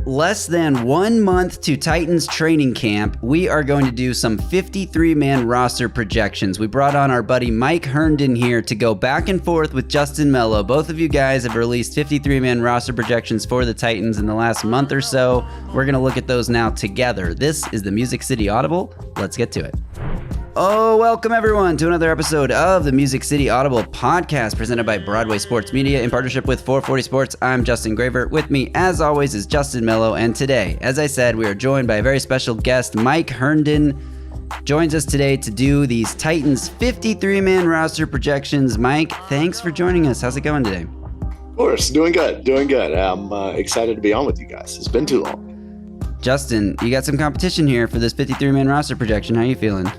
Less than 1 month to Titans training camp, we are going to do some 53-man roster projections. We brought on our buddy Mike Herndon here to go back and forth with Justin Melo. Both of you guys have released 53-man roster projections for the Titans in the last month or so. We're going to look at those now together. This is the Music City Audible. Let's get to it. Oh, welcome everyone to another episode of the Music City Audible podcast presented by Broadway Sports Media in partnership with 440 Sports. I'm Justin Graver. With me, as always, is Justin Melo. And today, as I said, we are joined by a very special guest. Mike Herndon joins us today to do these Titans 53-man roster projections. Mike, thanks for joining us. How's it going today? Of course, doing good. I'm excited to be on with you guys. It's been too long. Justin, you got some competition here for this 53-man roster projection. How are you feeling?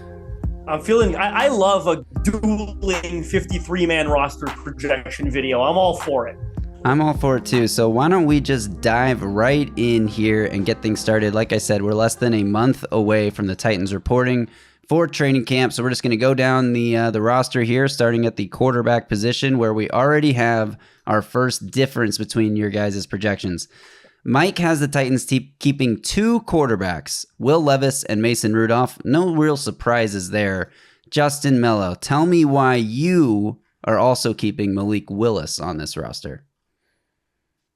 I love a dueling 53-man roster projection video. I'm all for it. I'm all for it too. So why don't we just dive right in here and get things started? Like I said, we're less than a month away from the Titans reporting for training camp. So we're just going to go down the roster here, starting at the quarterback position where we already have our first difference between your guys' projections. Mike has the Titans keeping two quarterbacks, Will Levis and Mason Rudolph. No real surprises there. Justin Melo, tell me why you are also keeping Malik Willis on this roster.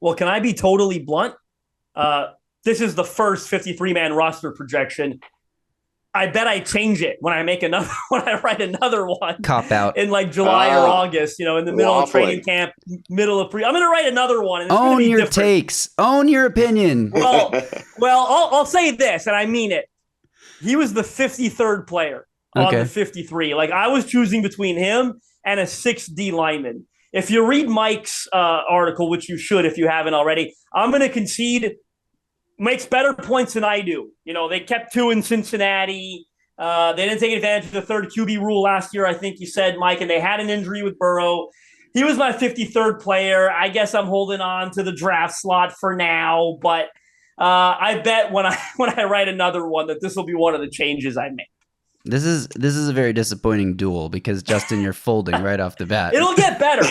Well, can I be totally blunt? This is the first 53-man roster projection. I bet I change it when I write another one. Cop out in like July or August, in the middle of training camp, I'm going to write another one. And own your different takes. Own your opinion. Well, I'll say this, and I mean it. He was the 53rd player on the 53. Like, I was choosing between him and a 6D lineman. If you read Mike's article, which you should if you haven't already, I'm going to concede makes better points than I do. They kept two in Cincinnati. They didn't take advantage of the third QB rule last year, I think you said, Mike, and they had an injury with Burrow. He was my 53rd player. I guess I'm holding on to the draft slot for now, but I bet when I write another one that this will be one of the changes I make. This is a very disappointing duel because, Justin, you're folding right off the bat. It'll get better.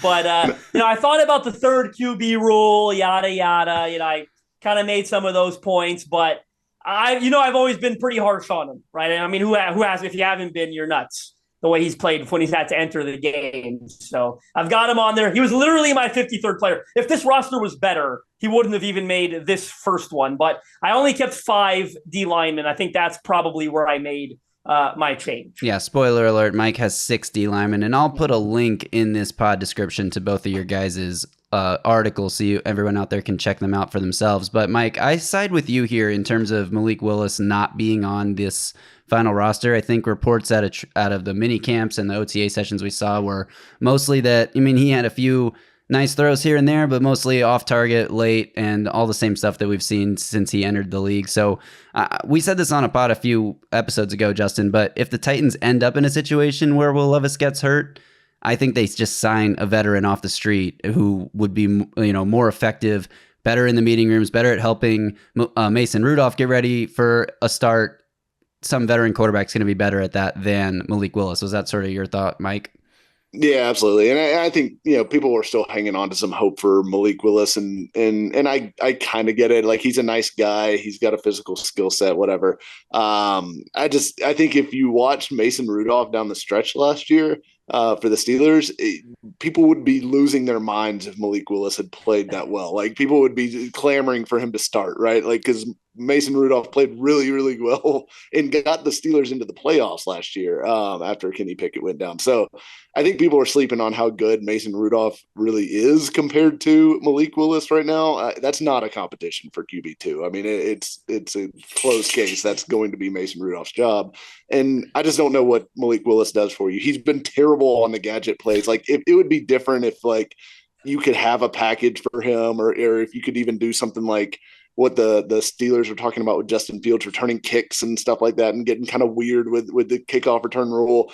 But, I thought about the third QB rule, yada, yada. I kind of made some of those points, but I've always been pretty harsh on him, right? I mean, who has, if you haven't been, you're nuts. The way he's played when he's had to enter the game. So I've got him on there. He was literally my 53rd player. If this roster was better, he wouldn't have even made this first one. But I only kept 5 D linemen. I think that's probably where I made my change. Yeah, spoiler alert, Mike has 6 D linemen. And I'll put a link in this pod description to both of your guys' articles so everyone out there can check them out for themselves. But Mike, I side with you here in terms of Malik Willis not being on this final roster. I think reports out of the mini camps and the OTA sessions we saw were mostly that, he had a few nice throws here and there, but mostly off target late and all the same stuff that we've seen since he entered the league. So we said this on a pod a few episodes ago, Justin, but if the Titans end up in a situation where Will Levis gets hurt, I think they just sign a veteran off the street who would be, more effective, better in the meeting rooms, better at helping Mason Rudolph get ready for a start. Some veteran quarterback's going to be better at that than Malik Willis. Was that sort of your thought, Mike? Yeah, absolutely. And I think, people are still hanging on to some hope for Malik Willis and I kind of get it. Like, he's a nice guy. He's got a physical skill set, whatever. I think if you watched Mason Rudolph down the stretch last year for the Steelers, people would be losing their minds if Malik Willis had played that well. Like, people would be clamoring for him to start, right? Like, because Mason Rudolph played really, really well and got the Steelers into the playoffs last year after Kenny Pickett went down. So I think people are sleeping on how good Mason Rudolph really is compared to Malik Willis right now. That's not a competition for QB2. I mean, it's a close case. That's going to be Mason Rudolph's job. And I just don't know what Malik Willis does for you. He's been terrible on the gadget plays. Like, it would be different if, like, you could have a package for him or if you could even do something like what the Steelers are talking about with Justin Fields returning kicks and stuff like that and getting kind of weird with the kickoff return rule.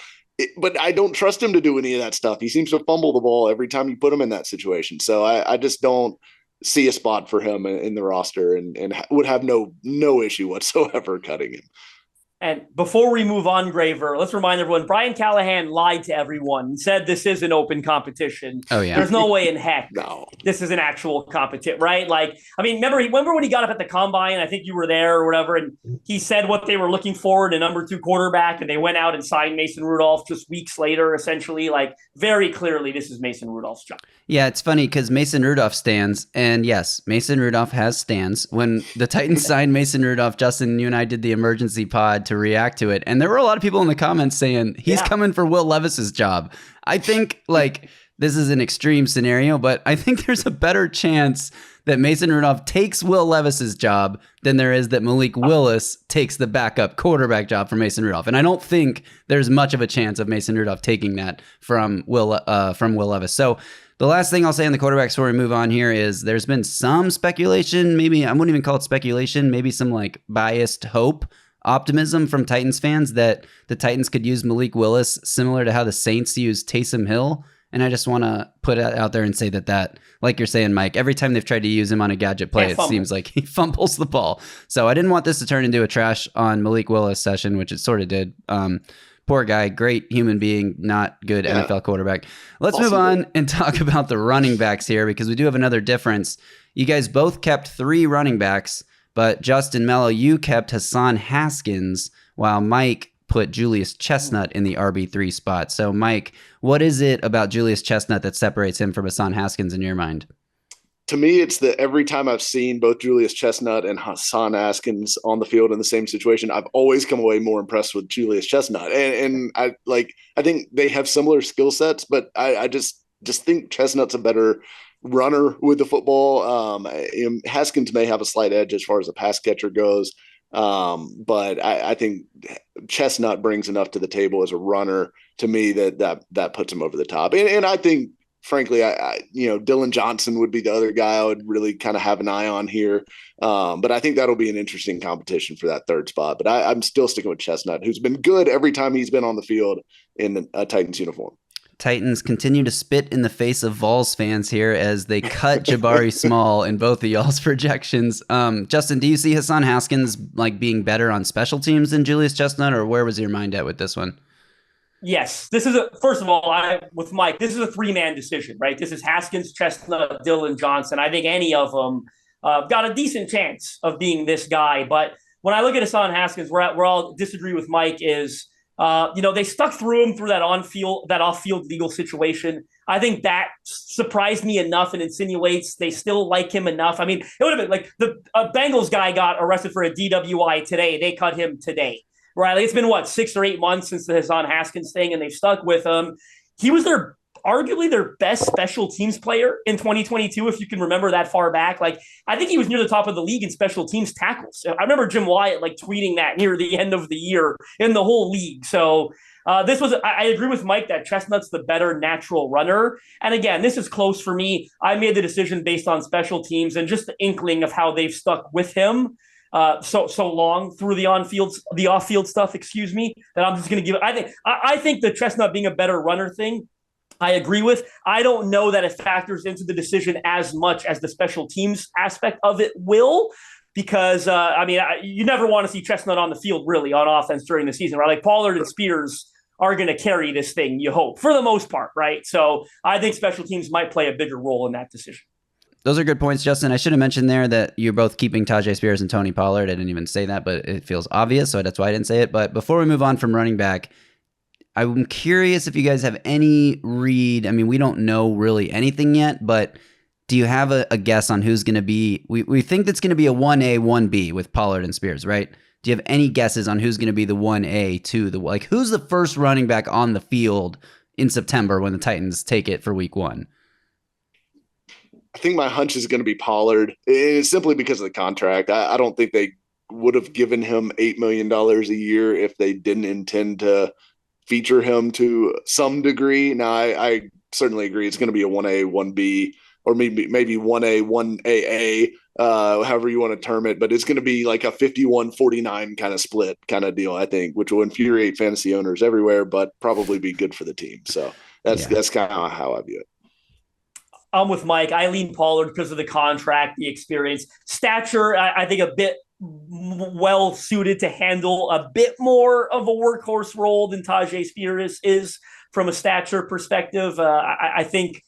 But I don't trust him to do any of that stuff. He seems to fumble the ball every time you put him in that situation. So I just don't see a spot for him in the roster and would have no issue whatsoever cutting him. And before we move on, Graver, let's remind everyone, Brian Callahan lied to everyone and said this is an open competition. Oh, yeah. There's no way in heck No. this is an actual competition, right? Like, I mean, remember when he got up at the combine? I think you were there or whatever, and he said what they were looking for in a number 2 quarterback, and they went out and signed Mason Rudolph just weeks later, essentially. Like, very clearly, this is Mason Rudolph's job. Yeah, it's funny because Mason Rudolph stands, and yes, Mason Rudolph has stands. When the Titans signed Mason Rudolph, Justin, you and I did the emergency pod to react to it, and there were a lot of people in the comments saying he's coming for Will Levis's job. I think, like, this is an extreme scenario, but I think there's a better chance that Mason Rudolph takes Will Levis's job than there is that Malik Willis takes the backup quarterback job for Mason Rudolph. And I don't think there's much of a chance of Mason Rudolph taking that from Will Levis. So the last thing I'll say on the quarterback before we move on here is there's been some speculation, maybe I wouldn't even call it speculation, maybe some like biased hope, optimism from Titans fans that the Titans could use Malik Willis similar to how the Saints used Taysom Hill. And I just want to put it out there and say that, like you're saying, Mike, every time they've tried to use him on a gadget play, it seems like he fumbles the ball. So I didn't want this to turn into a trash on Malik Willis session, which it sort of did. Poor guy, great human being, not good NFL quarterback. Let's move on and talk about the running backs here because we do have another difference. You guys both kept 3 running backs, but Justin Melo, you kept Hassan Haskins, while Mike put Julius Chestnut in the RB3 spot. So, Mike, what is it about Julius Chestnut that separates him from Hassan Haskins in your mind? To me, it's that every time I've seen both Julius Chestnut and Hassan Haskins on the field in the same situation, I've always come away more impressed with Julius Chestnut. And I think they have similar skill sets, but I just think Chestnut's a better runner with the football. Haskins may have a slight edge as far as a pass catcher goes. But I think Chestnut brings enough to the table as a runner to me that puts him over the top. And I think, frankly, Dylan Johnson would be the other guy I would really kind of have an eye on here. But I think that'll be an interesting competition for that 3rd spot. But I'm still sticking with Chestnut, who's been good every time he's been on the field in a Titans uniform. Titans continue to spit in the face of Vols fans here as they cut Jabari Small in both of y'all's projections. Justin, do you see Hassan Haskins like being better on special teams than Julius Chestnut, or where was your mind at with this one? Yes, this is first of all, with Mike, this is a 3-man decision, right? This is Haskins, Chestnut, Dylan Johnson. I think any of them got a decent chance of being this guy. But when I look at Hassan Haskins, where I'll disagree with Mike is, they stuck through him through that off-field legal situation. I think that surprised me enough and insinuates they still like him enough. I mean, it would have been like the Bengals guy got arrested for a DWI today. They cut him today, right? Like, it's been 6 or 8 months since the Hassan Haskins thing, and they've stuck with him. He was arguably their best special teams player in 2022, if you can remember that far back. Like, I think he was near the top of the league in special teams tackles. I remember Jim Wyatt tweeting that near the end of the year in the whole league. So I agree with Mike that Chestnut's the better natural runner. And again, this is close for me. I made the decision based on special teams and just the inkling of how they've stuck with him so long through the off-field stuff, that I'm just going to give it. I think the Chestnut being a better runner thing, I agree with. I don't know that it factors into the decision as much as the special teams aspect of it will, because, you never want to see Chestnut on the field really on offense during the season, right? Like Pollard and Spears are going to carry this thing, you hope, for the most part, right? So I think special teams might play a bigger role in that decision. Those are good points, Justin. I should have mentioned there that you're both keeping Tajay Spears and Tony Pollard. I didn't even say that, but it feels obvious, so that's why I didn't say it. But before we move on from running back, I'm curious if you guys have any read. I mean, we don't know really anything yet, but do you have a guess on who's going to be? We think that's going to be a 1A, 1B with Pollard and Spears, right? Do you have any guesses on who's going to be the 1A, 2, who's the first running back on the field in September when the Titans take it for week 1? I think my hunch is going to be Pollard. It's simply because of the contract. I don't think they would have given him $8 million a year if they didn't intend to feature him to some degree. Now, I certainly agree it's going to be a 1A, 1B, or maybe 1A, 1AA, however you want to term it. But it's going to be like a 51-49 kind of split kind of deal, I think, which will infuriate fantasy owners everywhere, but probably be good for the team. So that's kind of how I view it. I'm with Mike. I lean Pollard because of the contract, the experience. Stature, I think a bit well suited to handle a bit more of a workhorse role than Tyjae Spears is from a stature perspective. I think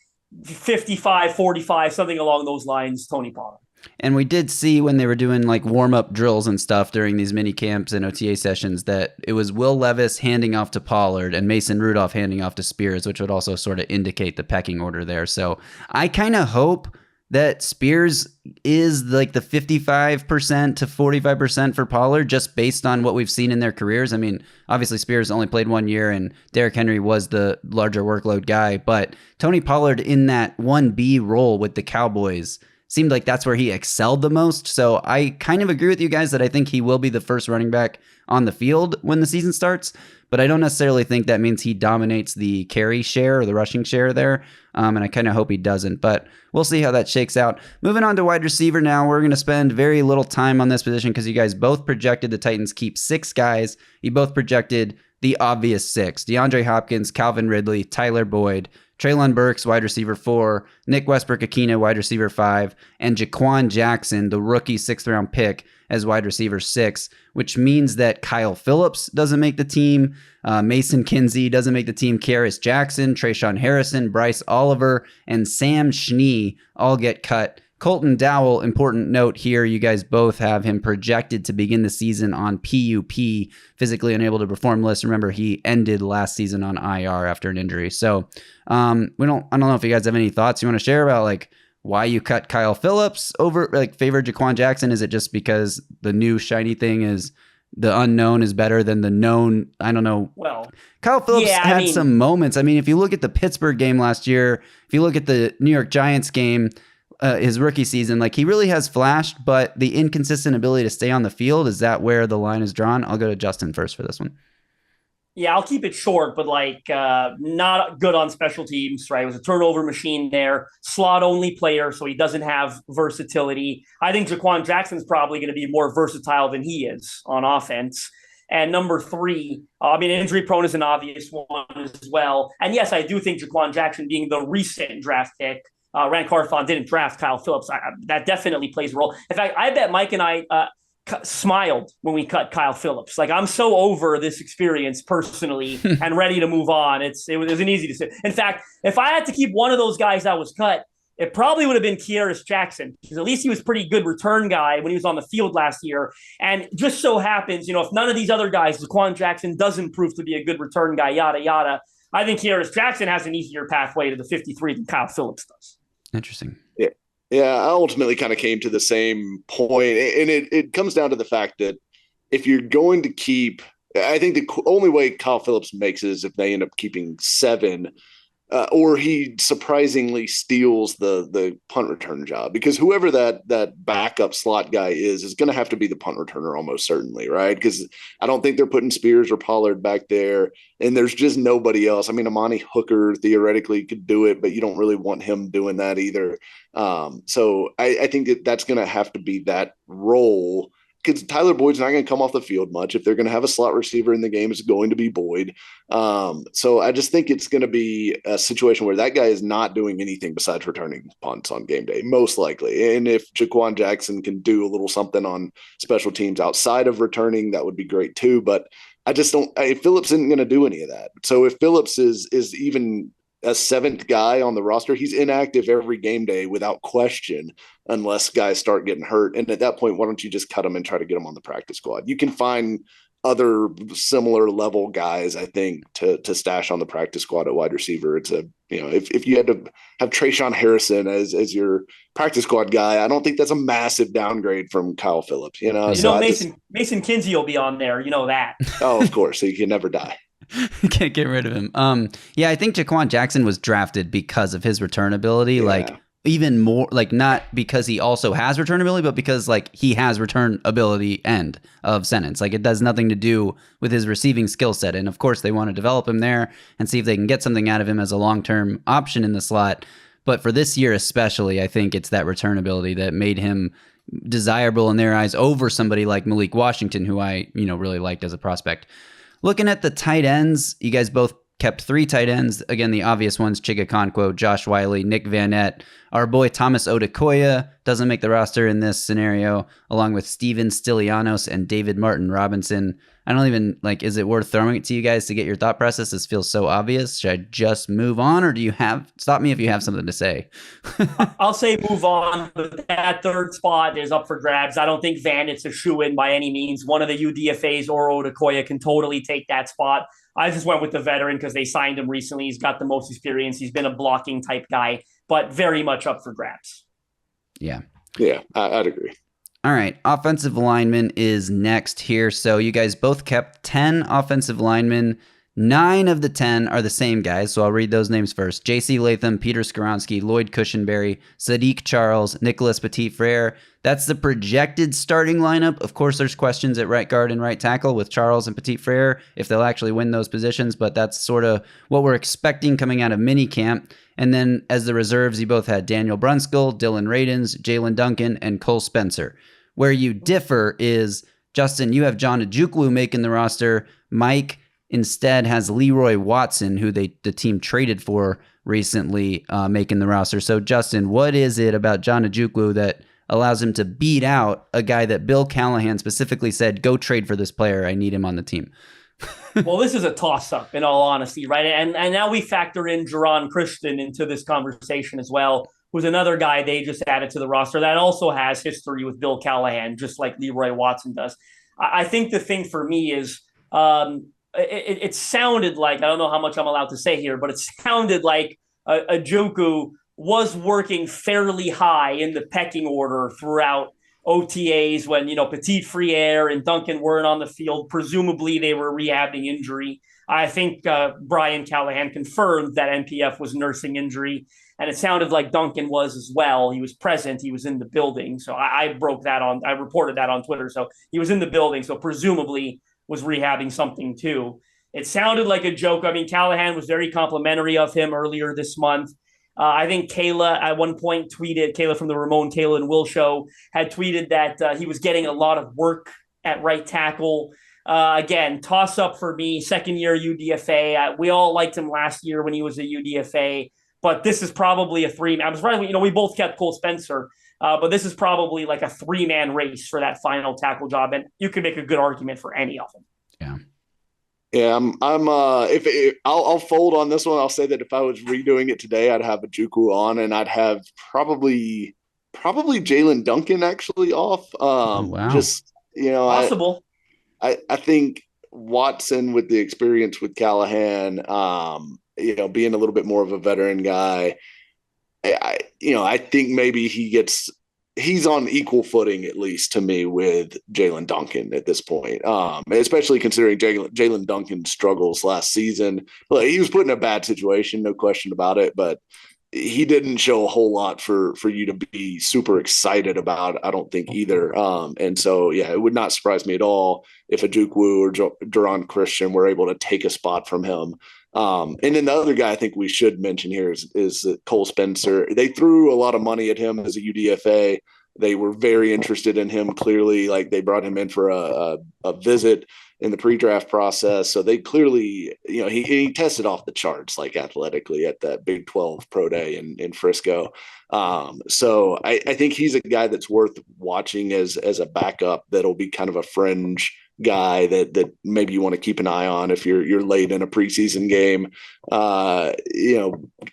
55-45, something along those lines, Tony Pollard. And we did see when they were doing like warm-up drills and stuff during these mini camps and OTA sessions that it was Will Levis handing off to Pollard and Mason Rudolph handing off to Spears, which would also sort of indicate the pecking order there. So I kind of hope that Spears is like the 55% to 45% for Pollard just based on what we've seen in their careers. I mean, obviously Spears only played 1 year and Derrick Henry was the larger workload guy, but Tony Pollard in that 1B role with the Cowboys seemed like that's where he excelled the most. So I kind of agree with you guys that I think he will be the first running back on the field when the season starts, but I don't necessarily think that means he dominates the carry share or the rushing share there. And I kind of hope he doesn't, but we'll see how that shakes out. Moving on to wide receiver now, we're going to spend very little time on this position because you guys both projected the Titans keep 6 guys. You both projected the obvious 6. DeAndre Hopkins, Calvin Ridley, Tyler Boyd, Treylon Burks, wide receiver 4, Nick Westbrook-Akina, wide receiver 5, and Jaquan Jackson, the rookie 6th-round pick, as wide receiver 6, which means that Kyle Phillips doesn't make the team, Mason Kinsey doesn't make the team, Karis Jackson, Trayshawn Harrison, Bryce Oliver, and Sam Schnee all get cut. Colton Dowell, important note here, you guys both have him projected to begin the season on PUP, physically unable to perform list. Remember, he ended last season on IR after an injury. So I don't know if you guys have any thoughts you want to share about like why you cut Kyle Phillips over, like favor Jaquan Jackson. Is it just because the new shiny thing is the unknown is better than the known? I don't know. Well, Kyle Phillips had some moments. I mean, if you look at the Pittsburgh game last year, if you look at the New York Giants game, his rookie season, like he really has flashed, but the inconsistent ability to stay on the field, is that where the line is drawn? I'll go to Justin first for this one. Yeah, I'll keep it short, but like not good on special teams, right? It was a turnover machine there, slot only player, so he doesn't have versatility. I think Jaquan Jackson's probably going to be more versatile than he is on offense. And number 3, injury prone is an obvious one as well. And yes, I do think Jaquan Jackson being the recent draft pick, Rand Carthon didn't draft Kyle Phillips. That definitely plays a role. In fact, I bet Mike and I smiled when we cut Kyle Phillips. Like, I'm so over this experience personally and ready to move on. It was an easy decision. In fact, if I had to keep one of those guys that was cut, it probably would have been Karis Jackson, because at least he was a pretty good return guy when he was on the field last year. And just so happens, if none of these other guys, Jaquan Jackson doesn't prove to be a good return guy, yada, yada, I think Karis Jackson has an easier pathway to the 53 than Kyle Phillips does. Interesting. Yeah, I ultimately kind of came to the same point. And it comes down to the fact that if you're going to keep, I think the only way Kyle Phillips makes it is if they end up keeping 7, or he surprisingly steals the punt return job, because whoever that backup slot guy is going to have to be the punt returner almost certainly, right? Because I don't think they're putting Spears or Pollard back there, and there's just nobody else. I mean, Amani Hooker theoretically could do it, but you don't really want him doing that either. So I think that's going to have to be that role, because Tyler Boyd's not going to come off the field much. If they're going to have a slot receiver in the game, it's going to be Boyd. So I just think it's going to be a situation where that guy is not doing anything besides returning punts on game day, most likely. And if Jaquan Jackson can do a little something on special teams outside of returning, that would be great too. But I just don't. Phillips isn't going to do any of that. So if Phillips is even a 7th guy on the roster, he's inactive every game day without question, unless guys start getting hurt. And at that point, why don't you just cut him and try to get him on the practice squad? You can find other similar level guys, I think, to stash on the practice squad at wide receiver. It's if you had to have Trayshawn Harrison as your practice squad guy, I don't think that's a massive downgrade from Kyle Phillips. Mason Kinsey will be on there. You know that. Oh, of course. So you can never die. Can't get rid of him. Yeah, I think Jaquan Jackson was drafted because of his return ability. Yeah. Like, even more, like, not because he also has return ability, but because like he has return ability end of sentence. Like, it does nothing to do with his receiving skill set. And of course they want to develop him there and see if they can get something out of him as a long-term option in the slot. But for this year especially, I think it's that return ability that made him desirable in their eyes over somebody like Malik Washington, who I really liked as a prospect. Looking at the tight ends, you guys both kept 3 tight ends. Again, the obvious ones, Chigakonkwo, Josh Wiley, Nick Vanette, our boy Thomas Odukoya, doesn't make the roster in this scenario, along with Steven Stylianos and David Martin Robinson. I don't even, is it worth throwing it to you guys to get your thought process? This feels so obvious. Should I just move on, or stop me if you have something to say? I'll say move on, but that third spot is up for grabs. I don't think Vannett's a shoo-in by any means. One of the UDFAs or Odukoya can totally take that spot. I just went with the veteran because they signed him recently. He's got the most experience. He's been a blocking type guy, but very much up for grabs. Yeah. Yeah, I'd agree. All right, offensive lineman is next here. So you guys both kept 10 offensive linemen. 9 of the 10 are the same guys, so I'll read those names first. J.C. Latham, Peter Skoronsky, Lloyd Cushenberry, Sadiq Charles, Nicholas Petit-Frere. That's the projected starting lineup. Of course, there's questions at right guard and right tackle with Charles and Petit-Frere if they'll actually win those positions, but that's sort of what we're expecting coming out of minicamp. And then as the reserves, you both had Daniel Brunskill, Dylan Radins, Jalen Duncan, and Cole Spencer. Where you differ is, Justin, you have John Ojukwu making the roster. Mike instead has Leroy Watson, who the team traded for recently, making the roster. So, Justin, what is it about John Ojukwu that allows him to beat out a guy that Bill Callahan specifically said, go trade for this player, I need him on the team? Well, this is a toss-up, in all honesty, right? And now we factor in Jerron Christian into this conversation as well, who's another guy they just added to the roster that also has history with Bill Callahan, just like Leroy Watson does. I think the thing for me is it sounded like, I don't know how much I'm allowed to say here, but it sounded like Ojukwu was working fairly high in the pecking order throughout OTAs when, Petit-Frere and Duncan weren't on the field. Presumably they were rehabbing injury. I think Brian Callahan confirmed that NPF was nursing injury, and it sounded like Duncan was as well. He was present. He was in the building. So I reported that on Twitter. So he was in the building. So presumably was rehabbing something too. It sounded like a joke. I mean, Callahan was very complimentary of him earlier this month. I think Kayla at one point tweeted, Kayla from the Ramon, Kayla and Will show, had tweeted that he was getting a lot of work at right tackle. Again, toss up for me, second year UDFA. We all liked him last year when he was a UDFA, but this is probably a three-man. I was right, we both kept Cole Spencer, but this is probably like a three-man race for that final tackle job, and you could make a good argument for any of them. Yeah. Yeah, I'll fold on this one. I'll say that if I was redoing it today, I'd have Ojukwu on, and I'd have probably Jalen Duncan actually off. Wow. Just possible. I think Watson with the experience with Callahan, being a little bit more of a veteran guy, I think maybe he's on equal footing, at least to me, with Jalen Duncan at this point, especially considering Jalen Duncan's struggles last season. Look, he was put in a bad situation, no question about it, but he didn't show a whole lot for you to be super excited about, I don't think, either. And so, yeah, it would not surprise me at all if Ojukwu or Jerron Christian were able to take a spot from him. And then the other guy I think we should mention here is Cole Spencer. They threw a lot of money at him as a UDFA. They were very interested in him, clearly. Like, they brought him in for a visit in the pre-draft process. So they clearly, he tested off the charts, like, athletically at that Big 12 Pro Day in Frisco. So I think he's a guy that's worth watching as a backup that'll be kind of a fringe guy that maybe you want to keep an eye on if you're late in a preseason game.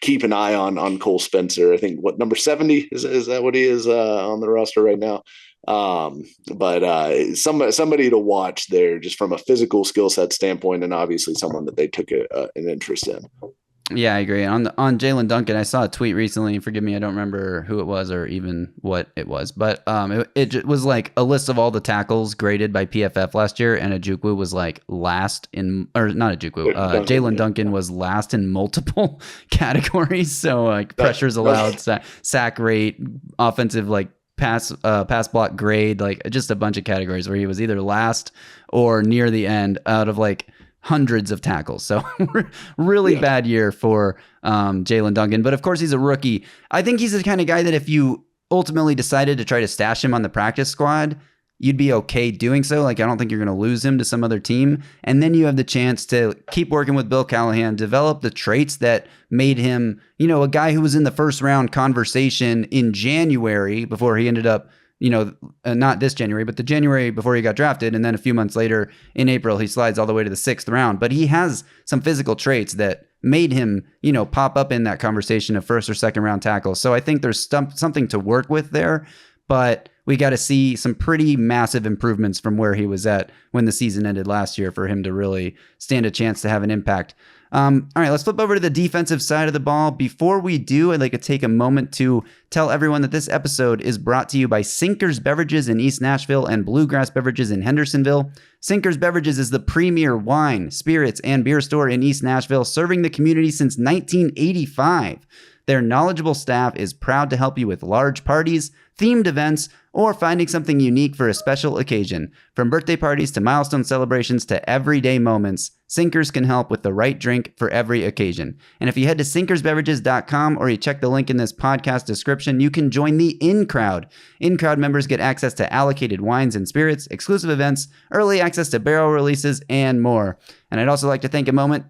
Keep an eye on Cole Spencer. I think number 70 is that what he is on the roster right now. But somebody to watch there, just from a physical skill set standpoint, and obviously someone that they took an interest in. Yeah, I agree. On Jalen Duncan, I saw a tweet recently. Forgive me, I don't remember who it was or even what it was, but it was like a list of all the tackles graded by PFF last year, and Ojukwu was like last in, or not Ojukwu, Jalen Duncan was last in multiple categories. So like pressures allowed, sack rate, offensive pass block grade, like just a bunch of categories where he was either last or near the end out of like hundreds of tackles. So really bad year for Jalen Duncan. But of course, he's a rookie. I think he's the kind of guy that if you ultimately decided to try to stash him on the practice squad, you'd be okay doing so. Like, I don't think you're going to lose him to some other team. And then you have the chance to keep working with Bill Callahan, develop the traits that made him, a guy who was in the first round conversation in January before he ended up, not this January, but the January before he got drafted. And then a few months later in April, he slides all the way to the 6th round. But he has some physical traits that made him, pop up in that conversation of 1st or 2nd round tackle. So I think there's something to work with there. But we got to see some pretty massive improvements from where he was at when the season ended last year for him to really stand a chance to have an impact. All right, let's flip over to the defensive side of the ball. Before we do, I'd like to take a moment to tell everyone that this episode is brought to you by Sinkers Beverages in East Nashville and Bluegrass Beverages in Hendersonville. Sinkers Beverages is the premier wine, spirits, and beer store in East Nashville, serving the community since 1985. Their knowledgeable staff is proud to help you with large parties, themed events, or finding something unique for a special occasion. From birthday parties to milestone celebrations to everyday moments, Sinkers can help with the right drink for every occasion. And if you head to sinkersbeverages.com or you check the link in this podcast description, you can join the In-Crowd. In-Crowd members get access to allocated wines and spirits, exclusive events, early access to barrel releases, and more. And I'd also like to take a moment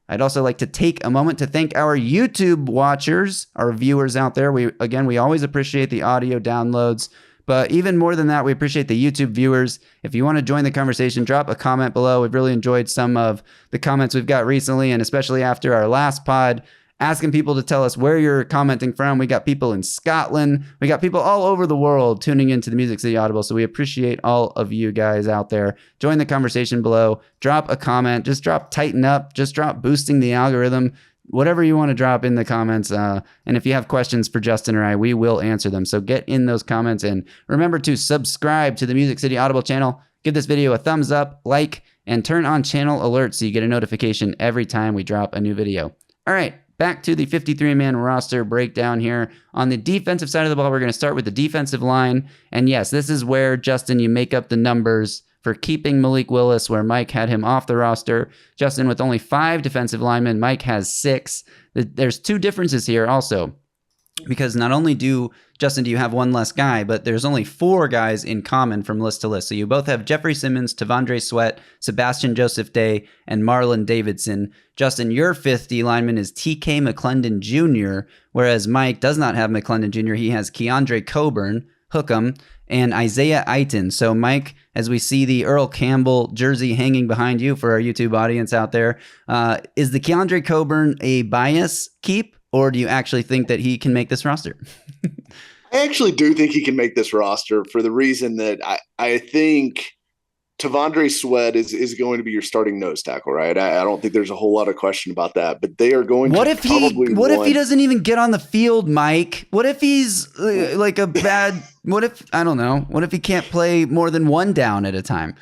to thank our YouTube watchers, our viewers out there. We always appreciate the audio downloads, but even more than that, we appreciate the YouTube viewers. If you want to join the conversation, drop a comment below. We've really enjoyed some of the comments we've got recently, and especially after our last pod, asking people to tell us where you're commenting from. We got people in Scotland. We got people all over the world tuning into the Music City Audible. So we appreciate all of you guys out there. Join the conversation below. Drop a comment. Just drop tighten up. Just drop boosting the algorithm. Whatever you want to drop in the comments. And if you have questions for Justin or I, we will answer them. So get in those comments. And remember to subscribe to the Music City Audible channel. Give this video a thumbs up, like, and turn on channel alerts so you get a notification every time we drop a new video. All right. Back to the 53-man roster breakdown here. On the defensive side of the ball, we're going to start with the defensive line. And yes, this is where, Justin, you make up the numbers for keeping Malik Willis, where Mike had him off the roster. Justin with only 5 defensive linemen. Mike has 6. There's 2 differences here also. Because not only do you have one less guy, but there's only 4 guys in common from list to list. So you both have Jeffrey Simmons, Tavondre Sweat, Sebastian Joseph Day, and Marlon Davidson. Justin, your 5th D lineman is TK McClendon Jr., whereas Mike does not have McClendon Jr. He has Keandre Coburn, Hookem, and Isaiah Aiton. So Mike, as we see the Earl Campbell jersey hanging behind you for our YouTube audience out there, is the Keandre Coburn a bias keep? Or do you actually think that he can make this roster? I actually do think he can make this roster for the reason that I think Tavondre Sweat is going to be your starting nose tackle, right? I don't think there's a whole lot of question about that, but they are going What if he doesn't even get on the field, Mike? What if he's I don't know. What if he can't play more than 1 down at a time?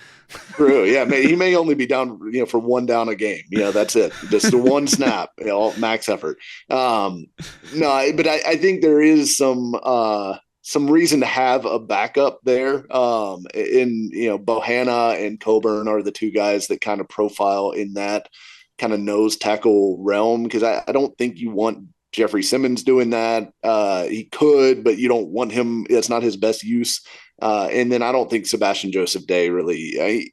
True. Yeah. He may only be down, for 1 down a game. That's it. Just the 1 snap, max effort. No, but I think there is some reason to have a backup there. Bohanna and Coburn are the 2 guys that kind of profile in that kind of nose tackle realm. Cause I don't think you want Jeffrey Simmons doing that. He could, but you don't want him. That's not his best use. And then I don't think Sebastian Joseph Day really,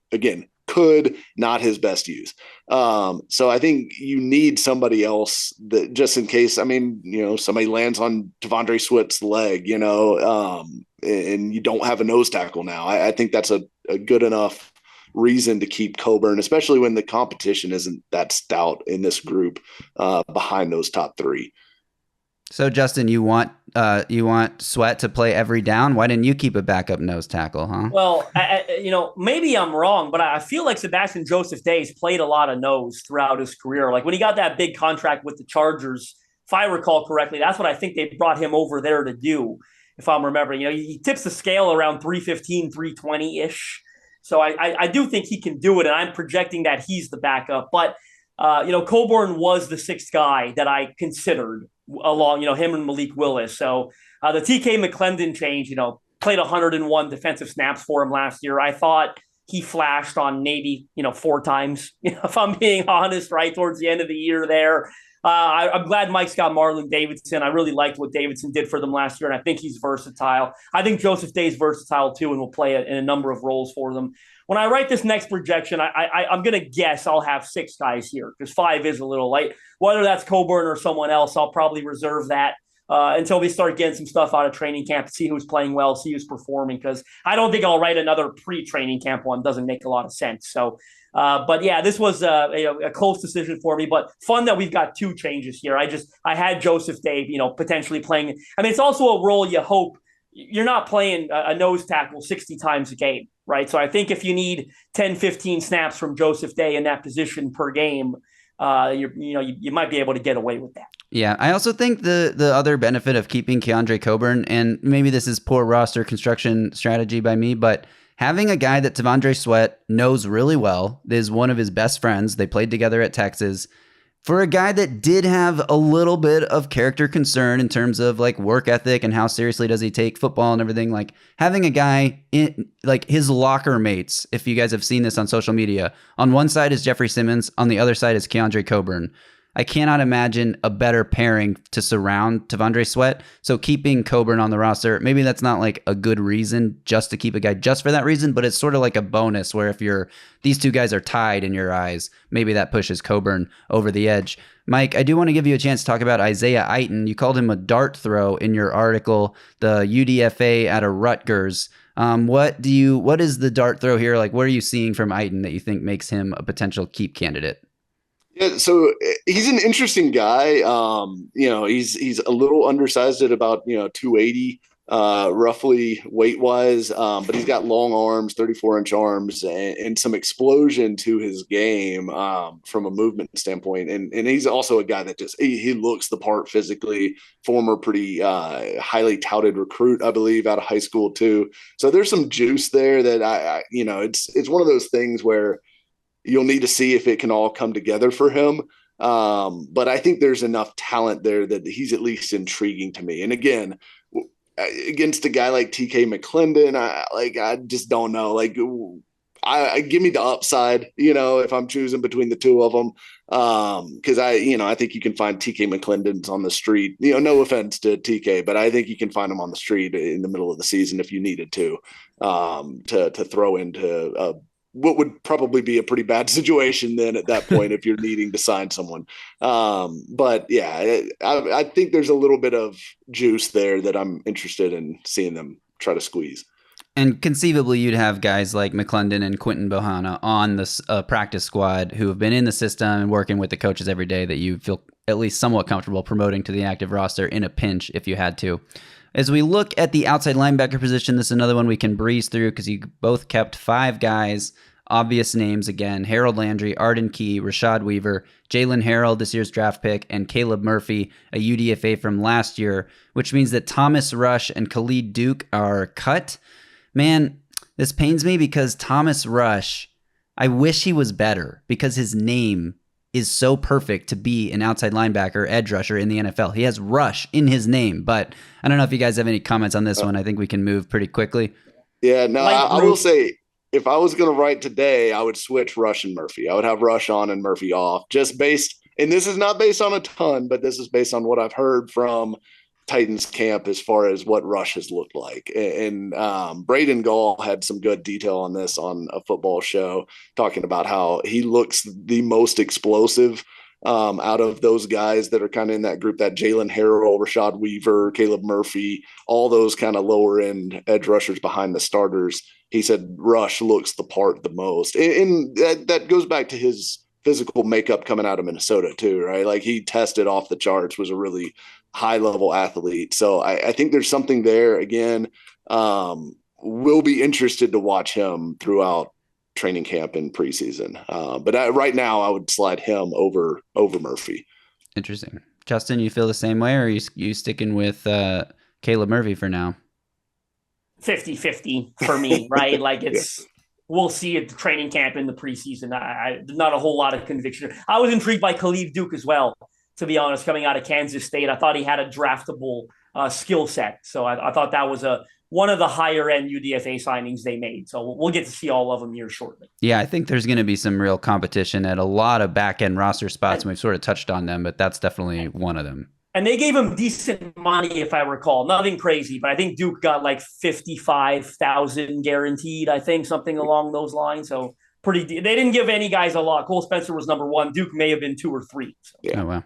could, not his best use. So I think you need somebody else that just in case, somebody lands on Tavondre Sweat's leg, and you don't have a nose tackle now. I think that's a good enough reason to keep Coburn, especially when the competition isn't that stout in this group behind those top 3. So Justin, you want Sweat to play every down? Why didn't you keep a backup nose tackle, huh? Well, maybe I'm wrong, but I feel like Sebastian Joseph Day's played a lot of nose throughout his career. Like when he got that big contract with the Chargers, if I recall correctly, that's what I think they brought him over there to do, if I'm remembering. He tips the scale around 315, 320-ish. So I do think he can do it, and I'm projecting that he's the backup. But, Coburn was the 6th guy that I considered along, him and Malik Willis. So the TK McClendon change, played 101 defensive snaps for him last year. I thought he flashed on maybe, 4 times, if I'm being honest, right towards the end of the year there. I'm glad Mike's got Marlon Davidson. I really liked what Davidson did for them last year, and I think he's versatile. I think Joseph Day's versatile too, and will play in a number of roles for them. When I write this next projection, I'm going to guess I'll have 6 guys here because 5 is a little light. Whether that's Coburn or someone else, I'll probably reserve that until we start getting some stuff out of training camp to see who's playing well, see who's performing, because I don't think I'll write another pre-training camp one. Doesn't make a lot of sense. So, but yeah, this was a close decision for me, but fun that we've got 2 changes here. I had Joseph Day, potentially playing. I mean, it's also a role you hope you're not playing a nose tackle 60 times a game, right? So I think if you need 10, 15 snaps from Joseph Day in that position per game, you might be able to get away with that. Yeah, I also think the other benefit of keeping Keandre Coburn, and maybe this is poor roster construction strategy by me, but having a guy that T'Vondre Sweat knows really well, is one of his best friends. They played together at Texas. For a guy that did have a little bit of character concern in terms of like work ethic and how seriously does he take football and everything, like having a guy in like his locker mates, if you guys have seen this on social media, on one side is Jeffrey Simmons, on the other side is Keandre Coburn. I cannot imagine a better pairing to surround T'Vondre Sweat. So keeping Coburn on the roster, maybe that's not like a good reason just to keep a guy just for that reason, but it's sort of like a bonus where if these 2 guys are tied in your eyes, maybe that pushes Coburn over the edge. Mike, I do want to give you a chance to talk about Isaiah Eiton. You called him a dart throw in your article, the UDFA out of Rutgers. What is the dart throw here? Like, what are you seeing from Eiton that you think makes him a potential keep candidate? Yeah, so he's an interesting guy. He's a little undersized at about 280 roughly weight wise, but he's got long arms, 34-inch arms, and some explosion to his game from a movement standpoint. And he's also a guy that just he looks the part physically. Former pretty highly touted recruit, I believe, out of high school too. So there's some juice there that it's one of those things where you'll need to see if it can all come together for him. But I think there's enough talent there that he's at least intriguing to me. And again, against a guy like TK McClendon, I just don't know. Like, I give me the upside, if I'm choosing between the 2 of them. Because I think you can find TK McClendon's on the street. No offense to TK, but I think you can find him on the street in the middle of the season if you needed to throw into what would probably be a pretty bad situation then at that point if you're needing to sign someone. But yeah, I think there's a little bit of juice there that I'm interested in seeing them try to squeeze. And conceivably, you'd have guys like McClendon and Quentin Bohanna on the practice squad who have been in the system and working with the coaches every day that you feel at least somewhat comfortable promoting to the active roster in a pinch if you had to. As we look at the outside linebacker position, this is another one we can breeze through because you both kept 5 guys. Obvious names again: Harold Landry, Arden Key, Rashad Weaver, Jalen Harrell, this year's draft pick, and Caleb Murphy, a UDFA from last year, which means that Thomas Rush and Khalid Duke are cut. Man, this pains me because Thomas Rush, I wish he was better because his name is so perfect to be an outside linebacker, edge rusher in the NFL. He has Rush in his name, but I don't know if you guys have any comments on this one. I think we can move pretty quickly. Yeah, no, I will say, if I was going to write today, I would switch Rush and Murphy. I would have Rush on and Murphy off, just based, and this is not based on a ton, but this is based on what I've heard from Titans camp as far as what Rush has looked like. And Braden Gall had some good detail on this on a football show, talking about how he looks the most explosive out of those guys that are kind of in that group, that Jalen Harrell, Rashad Weaver, Caleb Murphy, all those kind of lower end edge rushers behind the starters. He said Rush looks the part the most. And that goes back to his physical makeup coming out of Minnesota too, right? Like, he tested off the charts, was a really high level athlete. So I think there's something there. Again, we'll be interested to watch him throughout training camp and preseason. But right now I would slide him over Murphy. Interesting. Justin, you feel the same way, or are you sticking with Caleb Murphy for now? 50-50 for me, right? Like, it's we'll see at the training camp in the preseason. Not a whole lot of conviction. I was intrigued by Khalid Duke as well, to be honest, coming out of Kansas State. I thought he had a draftable skill set. So I thought that was a one of the higher end UDFA signings they made. So we'll get to see all of them here shortly. Yeah, I think there's going to be some real competition at a lot of back end roster spots. And we've sort of touched on them, but that's definitely one of them. And they gave him decent money, if I recall. Nothing crazy, but I think Duke got like $55,000 guaranteed. I think something along those lines. So they didn't give any guys a lot. Cole Spencer was number 1. Duke may have been 2 or 3. So. Yeah. Oh, wow.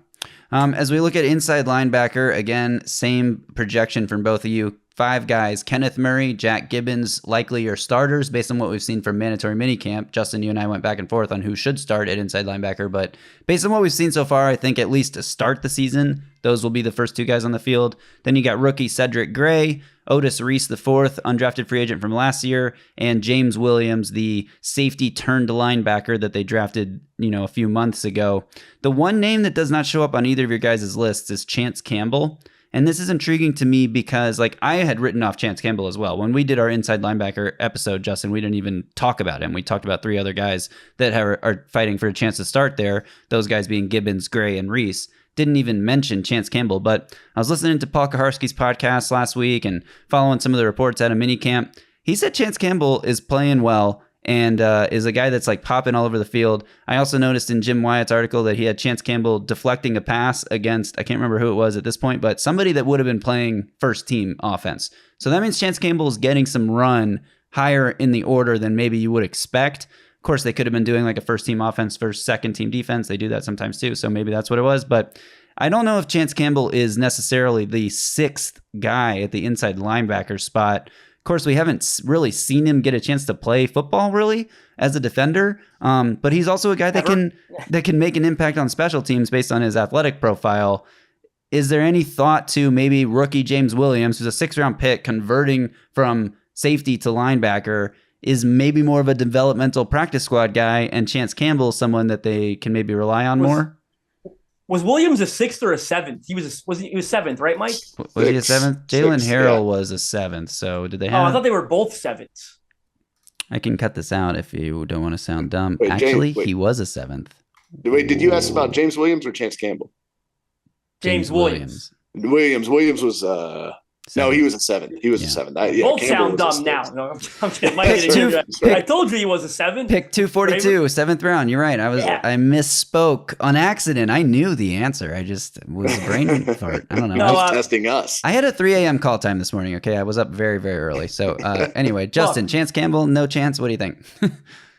As we look at inside linebacker, again, same projection from both of you. 5 guys: Kenneth Murray, Jack Gibbons, likely your starters based on what we've seen from mandatory minicamp. Justin, you and I went back and forth on who should start at inside linebacker, but based on what we've seen so far, I think at least to start the season, those will be the first 2 guys on the field. Then you got rookie Cedric Gray, Otis Reese IV, undrafted free agent from last year, and James Williams, the safety turned linebacker that they drafted, a few months ago. The one name that does not show up on either of your guys' lists is Chance Campbell. And this is intriguing to me because, I had written off Chance Campbell as well. When we did our inside linebacker episode, Justin, we didn't even talk about him. We talked about 3 other guys that are fighting for a chance to start there, those guys being Gibbons, Gray, and Reese. Didn't even mention Chance Campbell, but I was listening to Paul Kaharski's podcast last week and following some of the reports out of minicamp. He said Chance Campbell is playing well and is a guy that's popping all over the field. I also noticed in Jim Wyatt's article that he had Chance Campbell deflecting a pass against, I can't remember who it was at this point, but somebody that would have been playing first team offense. So that means Chance Campbell is getting some run higher in the order than maybe you would expect. Of course, they could have been doing a first team offense versus second team defense. They do that sometimes too. So maybe that's what it was. But I don't know if Chance Campbell is necessarily the 6th guy at the inside linebacker spot. Of course, we haven't really seen him get a chance to play football really as a defender, but he's also a guy that can make an impact on special teams based on his athletic profile. Is there any thought to maybe rookie James Williams, who's a 6th-round pick, converting from safety to linebacker, is maybe more of a developmental practice squad guy, and Chance Campbell someone that they can maybe rely on more? Was Williams a 6th or a 7th? He was 7th, right, Mike? Was he a 7th? Jalen Harrell was a 7th. So did they have? Oh, I thought they were both 7ths. I can cut this out if you don't want to sound dumb. Wait, Actually, he was a 7th. Wait, did you ask about James Williams or Chance Campbell? James Williams. Williams was no, he was a 7th. He was a 7th. Both sound dumb now. No, I'm kidding. I told you he was a 7th. Pick 242, 7th round. You're right. I misspoke on accident. I knew the answer. I just was a brain fart. I don't know. I was testing us. I had a 3 a.m. call time this morning. Okay, I was up very, very early. So anyway, Justin, Chance Campbell, no chance. What do you think?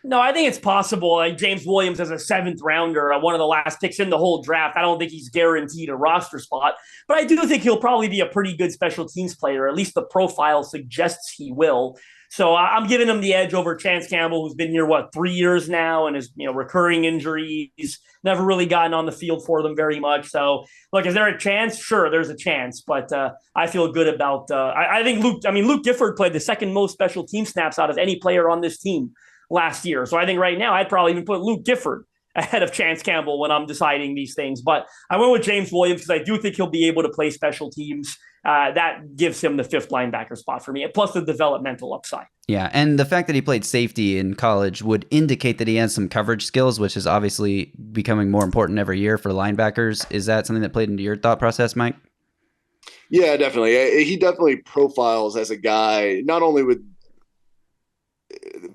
No, I think it's possible. James Williams as a 7th rounder, one of the last picks in the whole draft. I don't think he's guaranteed a roster spot, but I do think he'll probably be a pretty good special teams player. At least the profile suggests he will. So I'm giving him the edge over Chance Campbell, who's been here, 3 years now, and is recurring injuries, never really gotten on the field for them very much. So, look, is there a chance? Sure, there's a chance, but I feel good about. I think Luke Gifford played the 2nd most special team snaps out of any player on this team last year. So I think right now I'd probably even put Luke Gifford ahead of Chance Campbell when I'm deciding these things. But I went with James Williams because I do think he'll be able to play special teams. That gives him the 5th linebacker spot for me, plus the developmental upside. Yeah, and the fact that he played safety in college would indicate that he has some coverage skills, which is obviously becoming more important every year for linebackers. Is that something that played into your thought process, Mike? Yeah, definitely. He definitely profiles as a guy, not only with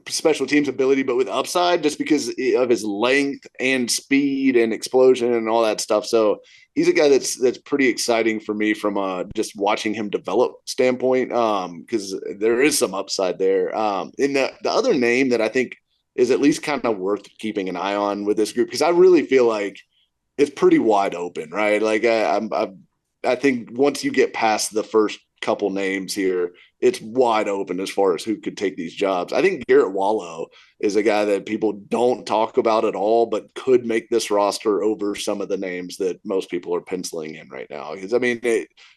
special teams ability, but with upside, just because of his length and speed and explosion and all that stuff. So he's a guy that's pretty exciting for me from just watching him develop standpoint, because there is some upside there. And the other name that I think is at least kind of worth keeping an eye on with this group, because I really feel like it's pretty wide open, right? I think once you get past the first couple names here, it's wide open as far as who could take these jobs. I think Garrett Wallow is a guy that people don't talk about at all, but could make this roster over some of the names that most people are penciling in right now. Because,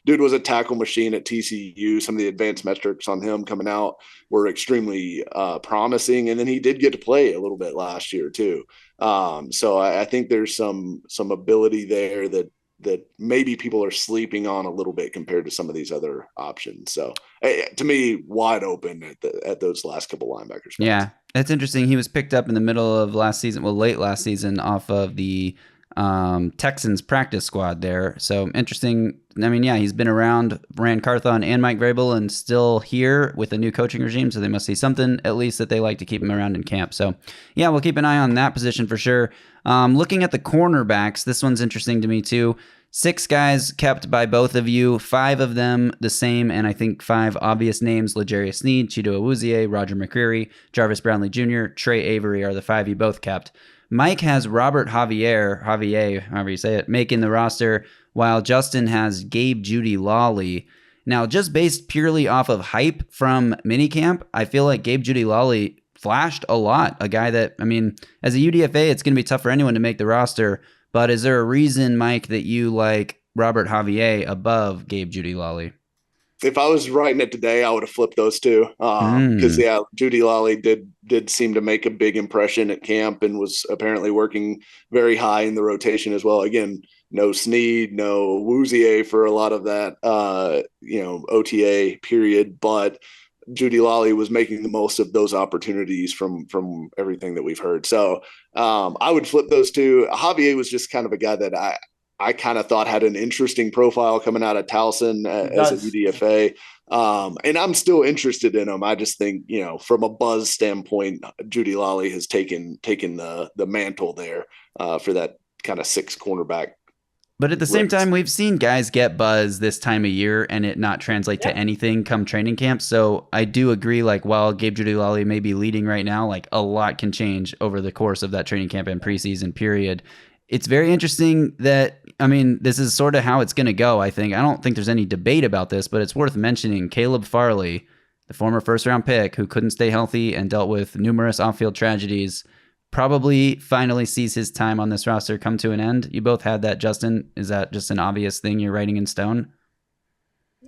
dude was a tackle machine at TCU. Some of the advanced metrics on him coming out were extremely promising. And then he did get to play a little bit last year too. So I think there's some ability there that maybe people are sleeping on a little bit compared to some of these other options. So to me, wide open at those last couple linebackers. Yeah, that's interesting. He was picked up in the middle of last season, late last season, off of the Texans practice squad there. So interesting. I mean, yeah, he's been around, ran Carthon and Mike Vrabel, and still here with a new coaching regime. So they must see something at least that they like to keep him around in camp. So yeah, we'll keep an eye on that position for sure. Looking at the cornerbacks, this one's interesting to me too. 6 guys kept by both of you, 5 of them the same, and I think 5 obvious names: L'Jarius Sneed, Chido Awuzie, Roger McCreary, Jarvis Brownlee Jr., Trey Avery are the 5 you both kept. Mike has Robert Javier, however you say it, making the roster, while Justin has Gabe Judy Lawley. Now, just based purely off of hype from minicamp, I feel like Gabe Judy Lawley flashed a lot. A guy that, I mean, as a UDFA, it's going to be tough for anyone to make the roster. But is there a reason, Mike, that you like Robert Javier above Gabe Judy Lawley? If I was writing it today, I would have flipped those two. Because Judy Lawley did seem to make a big impression at camp and was apparently working very high in the rotation as well. Again, no Sneed, no Awuzie for a lot of that, OTA period. But Judy Lawley was making the most of those opportunities from everything that we've heard. So I would flip those two. Javier was just kind of a guy that I kind of thought had an interesting profile coming out of Towson as a UDFA. And I'm still interested in him. I just think, from a buzz standpoint, Judy Lawley has taken the mantle there for that kind of 6 cornerback. But at the same time, we've seen guys get buzz this time of year and it not translate to anything come training camp. So I do agree, like, while Gabe Judy Lawley may be leading right now, like, a lot can change over the course of that training camp and preseason period. It's very interesting that, I mean, this is sort of how it's going to go, I think. I don't think there's any debate about this, but it's worth mentioning Caleb Farley, the former first-round pick who couldn't stay healthy and dealt with numerous off-field tragedies, probably finally sees his time on this roster come to an end. You both had that, Justin. Is that just an obvious thing you're writing in stone?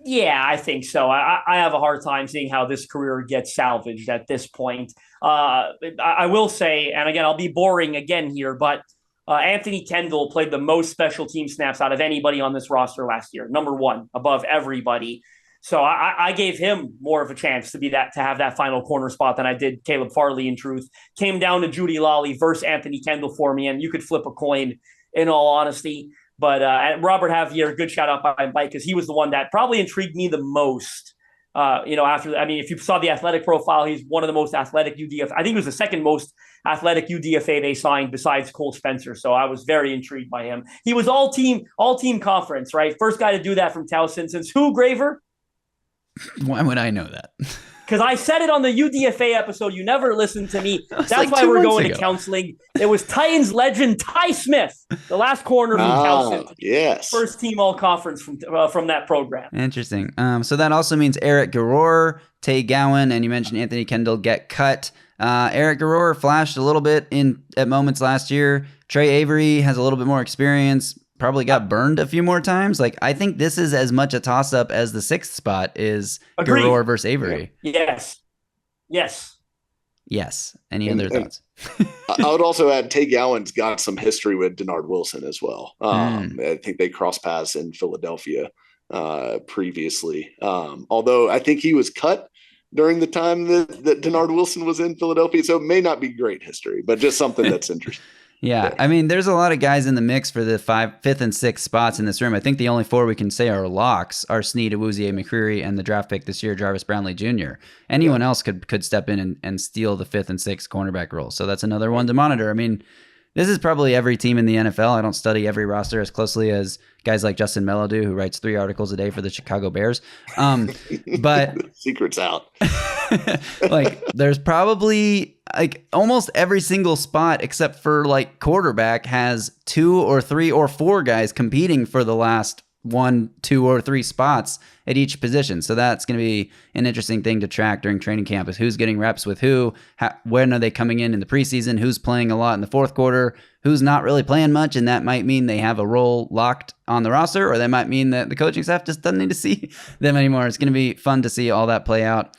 Yeah, I think so. I have a hard time seeing how this career gets salvaged at this point. I will say, and again, I'll be boring again here, but Anthony Kendall played the most special team snaps out of anybody on this roster last year. Number 1 above everybody. So I gave him more of a chance to have that final corner spot than I did Caleb Farley, in truth. Came down to Judy Lawley versus Anthony Kendall for me, and you could flip a coin, in all honesty. But Robert Javier, good shout out by Mike, because he was the one that probably intrigued me the most. If you saw the athletic profile, he's one of the most athletic UDFA. I think he was the second most athletic UDFA they signed besides Cole Spencer. So I was very intrigued by him. He was all team conference, right? First guy to do that from Towson since who, Graver? Why would I know that? Because I said it on the UDFA episode. You never listened to me. That's why we're going to counseling. It was Titans legend Ty Smith, the last corner from Towson. Yes. First team all conference from that program. Interesting. So that also means Eric Garror, Tay Gowan, and you mentioned Anthony Kendall get cut. Eric Garror flashed a little bit at moments last year. Trey Avery has a little bit more experience. Probably got burned a few more times. Like, I think this is as much a toss-up as the 6th spot is Garror versus Avery. Yes. Any other thoughts? I would also add Tay Gowan's got some history with Denard Wilson as well. I think they crossed paths in Philadelphia previously. Although I think he was cut during the time that Denard Wilson was in Philadelphia. So it may not be great history, but just something that's interesting. Yeah, I mean, there's a lot of guys in the mix for the 5th and 6th spots in this room. I think the only 4 we can say are locks are Sneed, Awuzie, McCreary, and the draft pick this year, Jarvis Brownlee Jr. Anyone else could step in and steal the 5th and 6th cornerback role. So that's another one to monitor. I mean, this is probably every team in the NFL. I don't study every roster as closely as guys like Justin Melo do, who writes 3 articles a day for the Chicago Bears. But secret's out. Like, there's probably like almost every single spot except for like quarterback has 2 or 3 or 4 guys competing for the last 1, 2, or 3 spots at each position. So that's going to be an interesting thing to track during training camp, is who's getting reps with who, when are they coming in the preseason, who's playing a lot in the 4th quarter, who's not really playing much, and that might mean they have a role locked on the roster, or that might mean that the coaching staff just doesn't need to see them anymore. It's going to be fun to see all that play out.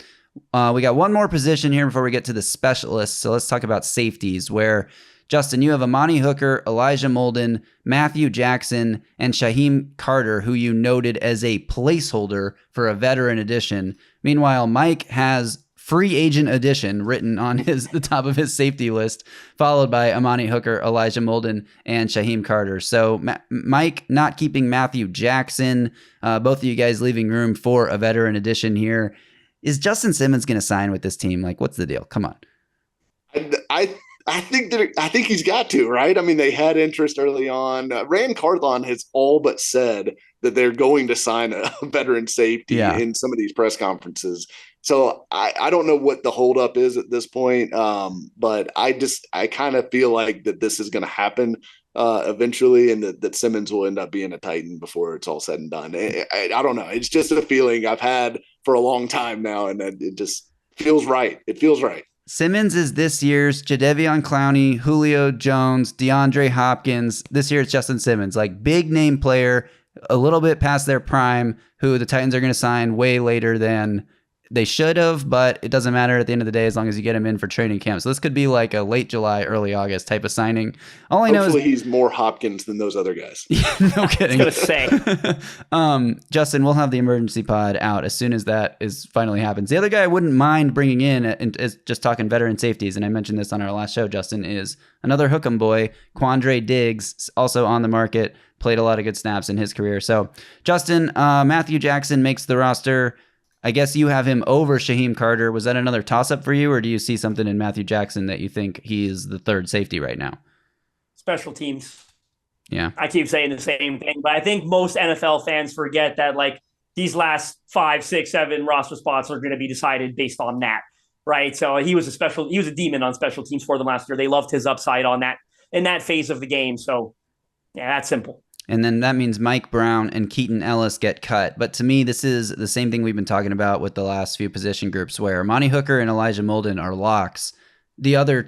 We got one more position here before we get to the specialists. So let's talk about safeties, where, Justin, you have Amani Hooker, Elijah Molden, Matthew Jackson, and Shaheem Carter, who you noted as a placeholder for a veteran addition. Meanwhile, Mike has free agent addition written on the top of his safety list, followed by Amani Hooker, Elijah Molden, and Shaheem Carter. So Mike not keeping Matthew Jackson, both of you guys leaving room for a veteran addition here. Is Justin Simmons going to sign with this team? Like, what's the deal? Come on. I think he's got to, right? I mean, they had interest early on. Rand Carthon has all but said that they're going to sign a veteran safety in some of these press conferences. So I don't know what the holdup is at this point, but I kind of feel like that this is going to happen eventually, and that Simmons will end up being a Titan before it's all said and done. I don't know. It's just a feeling I've had for a long time now, and it just feels right. It feels right. Simmons is this year's Jadeveon Clowney, Julio Jones, DeAndre Hopkins. This year it's Justin Simmons, like big name player, a little bit past their prime, who the Titans are going to sign way later than they should have, but it doesn't matter at the end of the day as long as you get him in for training camp. So this could be like a late July, early August type of signing. All I know is he's more Hopkins than those other guys. No kidding. I was gonna say. Justin, we'll have the emergency pod out as soon as that finally happens. The other guy I wouldn't mind bringing in, and is just talking veteran safeties, and I mentioned this on our last show, Justin, is another Hook'em boy, Quandre Diggs, also on the market, played a lot of good snaps in his career. So, Justin, Matthew Jackson makes the roster. I guess you have him over Shaheem Carter. Was that another toss-up for you, or do you see something in Matthew Jackson that you think he is the third safety right now? Special teams. Yeah. I keep saying the same thing, but I think most NFL fans forget that like these last 5, 6, 7 roster spots are going to be decided based on that, right? So he was a demon on special teams for them last year. They loved his upside on that in that phase of the game. So yeah, that's simple. And then that means Mike Brown and Keaton Ellis get cut. But to me, this is the same thing we've been talking about with the last few position groups, where Amani Hooker and Elijah Molden are locks. The other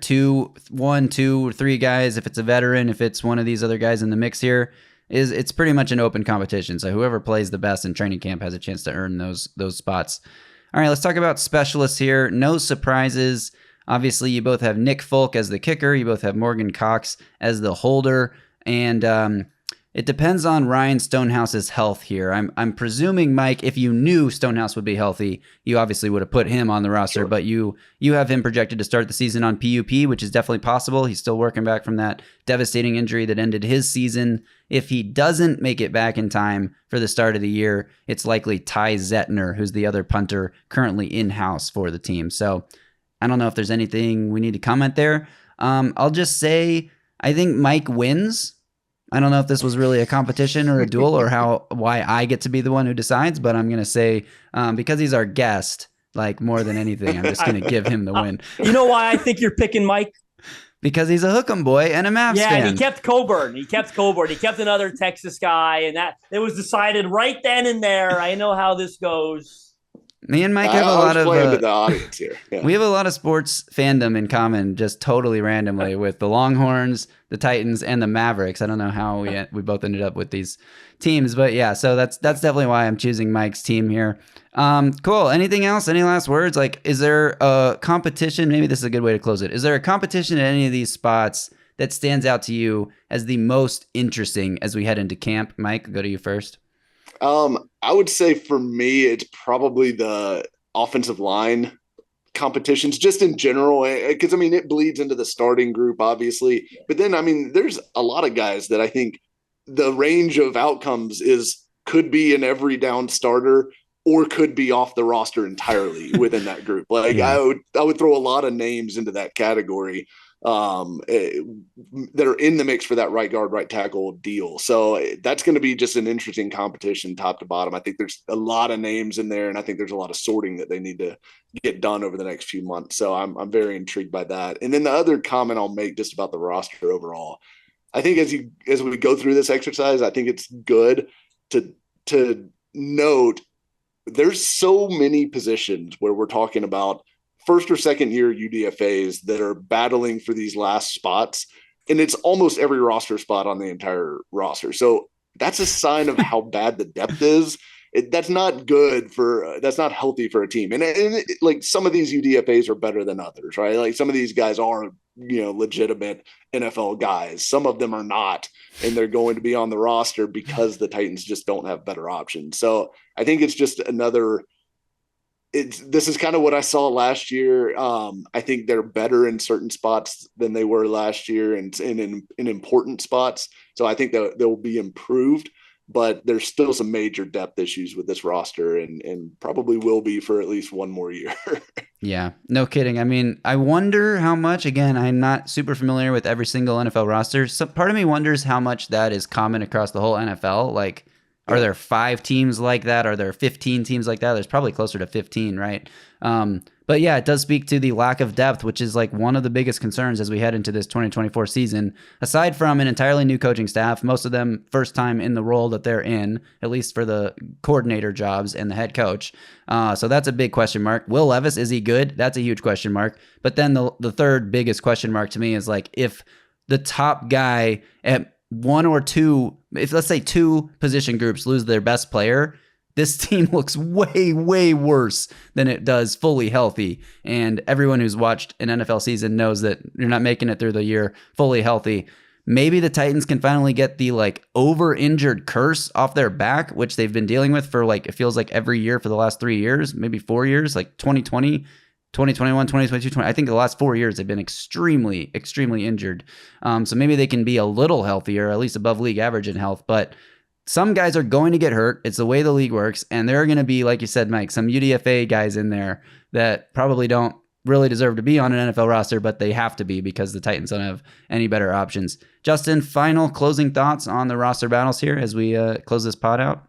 1, 2, or 3 guys, if it's a veteran, if it's one of these other guys in the mix here, it's pretty much an open competition. So whoever plays the best in training camp has a chance to earn those spots. All right, let's talk about specialists here. No surprises. Obviously, you both have Nick Folk as the kicker. You both have Morgan Cox as the holder. And it depends on Ryan Stonehouse's health here. I'm presuming, Mike, if you knew Stonehouse would be healthy, you obviously would have put him on the roster, sure. But you have him projected to start the season on PUP, which is definitely possible. He's still working back from that devastating injury that ended his season. If he doesn't make it back in time for the start of the year, it's likely Ty Zettner, who's the other punter currently in-house for the team. So I don't know if there's anything we need to comment there. I'll just say I think Mike wins. I don't know if this was really a competition or a duel or why I get to be the one who decides, but I'm going to say because he's our guest, like more than anything, I'm just going to give him the win. You know why I think you're picking Mike? Because he's a Hook'em boy and a Mavs fan. Yeah, he kept Coburn. He kept another Texas guy, and that it was decided right then and there. I know how this goes. Me and Mike have a lot of the audience here. Yeah. We have a lot of sports fandom in common, just totally randomly with the Longhorns, the Titans, and the Mavericks. I don't know how we both ended up with these teams, but yeah. So that's definitely why I'm choosing Mike's team here. Cool. Anything else? Any last words? Like, is there a competition? Maybe this is a good way to close it. Is there a competition at any of these spots that stands out to you as the most interesting as we head into camp? Mike, go to you first. I would say for me, it's probably the offensive line competitions just in general, because I mean, it bleeds into the starting group, obviously, but then, I mean, there's a lot of guys that I think the range of outcomes could be an every down starter or could be off the roster entirely within that group. Like I would throw a lot of names into that category that are in the mix for that right guard, right tackle deal. So that's going to be just an interesting competition top to bottom. I think there's a lot of names in there, and I think there's a lot of sorting that they need to get done over the next few months. So I'm very intrigued by that. And then the other comment I'll make just about the roster overall, I think as we go through this exercise, I think it's good to note there's so many positions where we're talking about first or second year UDFAs that are battling for these last spots. And it's almost every roster spot on the entire roster. So that's a sign of how bad the depth is. That's not good that's not healthy for a team. And like some of these UDFAs are better than others, right? Like some of these guys are, legitimate NFL guys. Some of them are not, and they're going to be on the roster because the Titans just don't have better options. So I think it's just this is kind of what I saw last year. I think they're better in certain spots than they were last year, and in important spots. So I think that they'll be improved, but there's still some major depth issues with this roster, and probably will be for at least one more year. Yeah, no kidding. I mean, I wonder how much, again, I'm not super familiar with every single NFL roster. So part of me wonders how much that is common across the whole NFL. Like, are there 5 teams like that? Are there 15 teams like that? There's probably closer to 15, right? But yeah, it does speak to the lack of depth, which is like one of the biggest concerns as we head into this 2024 season. Aside from an entirely new coaching staff, most of them first time in the role that they're in, at least for the coordinator jobs and the head coach. So that's a big question mark. Will Levis, is he good? That's a huge question mark. But then the third biggest question mark to me is like, if the top guy at one or two, if let's say 2 position groups lose their best player, this team looks way, way worse than it does fully healthy. And everyone who's watched an NFL season knows that you're not making it through the year fully healthy. Maybe the Titans can finally get the like over-injured curse off their back, which they've been dealing with for like, it feels like every year for the last 3 years, maybe 4 years, like 2020, 2021, 2022, I think the last 4 years they've been extremely, extremely injured. So maybe they can be a little healthier, at least above league average in health. But some guys are going to get hurt. It's the way the league works. And there are going to be, like you said, Mike, some UDFA guys in there that probably don't really deserve to be on an NFL roster, but they have to be because the Titans don't have any better options. Justin, final closing thoughts on the roster battles here as we close this pod out?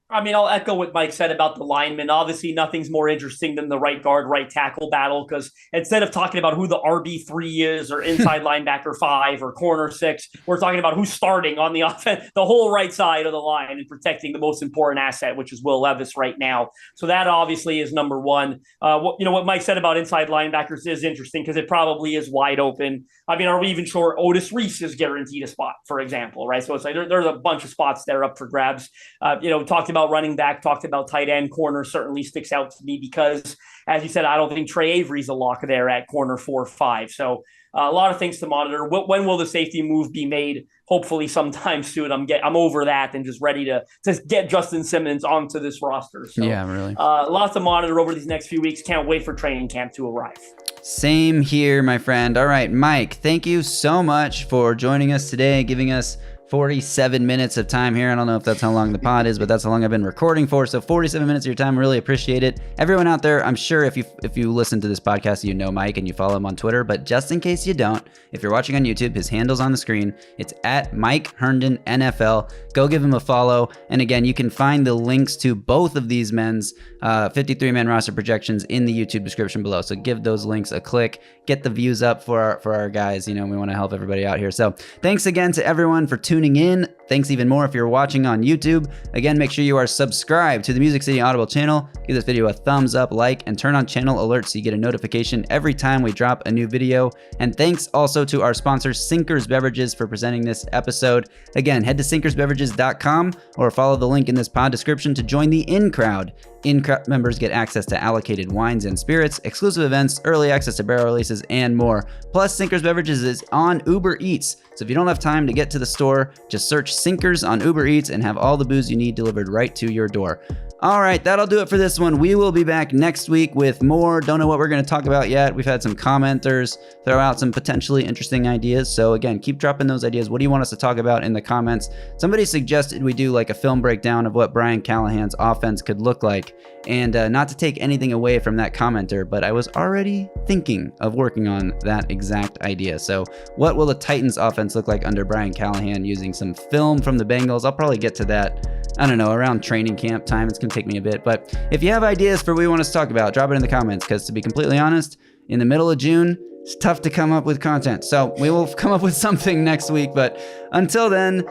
I mean, I'll echo what Mike said about the linemen. Obviously, nothing's more interesting than the right guard, right tackle battle, because instead of talking about who the RB3 is or inside linebacker 5 or corner 6, we're talking about who's starting on the offense, the whole right side of the line, and protecting the most important asset, which is Will Levis right now. So that obviously is number one. What Mike said about inside linebackers is interesting because it probably is wide open. I mean, are we even sure Otis Reese is guaranteed a spot, for example, right? So it's like there's a bunch of spots there up for grabs. Talked about running back, talked about tight end. Corner certainly sticks out to me because, as you said, I don't think Trey Avery's a lock there at corner 4-5. So a lot of things to monitor. When will the safety move be made? Hopefully sometime soon. I'm over that and just ready to get Justin Simmons onto this roster. So, yeah, really. Lots to monitor over these next few weeks. Can't wait for training camp to arrive. Same here, my friend. All right, Mike, thank you so much for joining us today, giving us 47 minutes of time here. I don't know if that's how long the pod is, but that's how long I've been recording for. So 47 minutes of your time. Really appreciate it. Everyone out there, I'm sure if you listen to this podcast, you know Mike and you follow him on Twitter, but just in case you don't, if you're watching on YouTube, his handle's on the screen. It's at Mike Herndon NFL. Go give him a follow. And again, you can find the links to both of these men's 53-man roster projections in the YouTube description below. So give those links a click, get the views up for our guys. We want to help everybody out here. So thanks again to everyone for tuning in. Thanks even more if you're watching on YouTube. Again, make sure you are subscribed to the Music City Audible channel. Give this video a thumbs up, like, and turn on channel alerts so you get a notification every time we drop a new video. And thanks also to our sponsor, Sinkers Beverages, for presenting this episode. Again, head to sinkersbeverages.com or follow the link in this pod description to join the In Crowd. In-Crowd members get access to allocated wines and spirits, exclusive events, early access to barrel releases, and more. Plus, Sinkers Beverages is on Uber Eats. So if you don't have time to get to the store, just search Sinkers on Uber Eats and have all the booze you need delivered right to your door. All right, that'll do it for this one. We will be back next week with more. Don't know what we're going to talk about yet. We've had some commenters throw out some potentially interesting ideas. So again, keep dropping those ideas. What do you want us to talk about in the comments? Somebody suggested we do like a film breakdown of what Brian Callahan's offense could look like. And not to take anything away from that commenter, but I was already thinking of working on that exact idea. So what will the Titans offense look like under Brian Callahan using some film from the Bengals? I'll probably get to that, I don't know, around training camp time. It's going to take me a bit. But if you have ideas for what you want us to talk about, drop it in the comments, because to be completely honest, in the middle of June, it's tough to come up with content. So we will come up with something next week. But until then,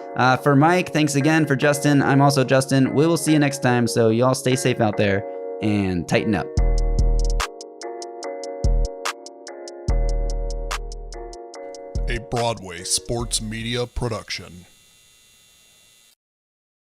for Mike, thanks again. For Justin, I'm also Justin. We will see you next time. So y'all stay safe out there and tighten up. A Broadway sports media production.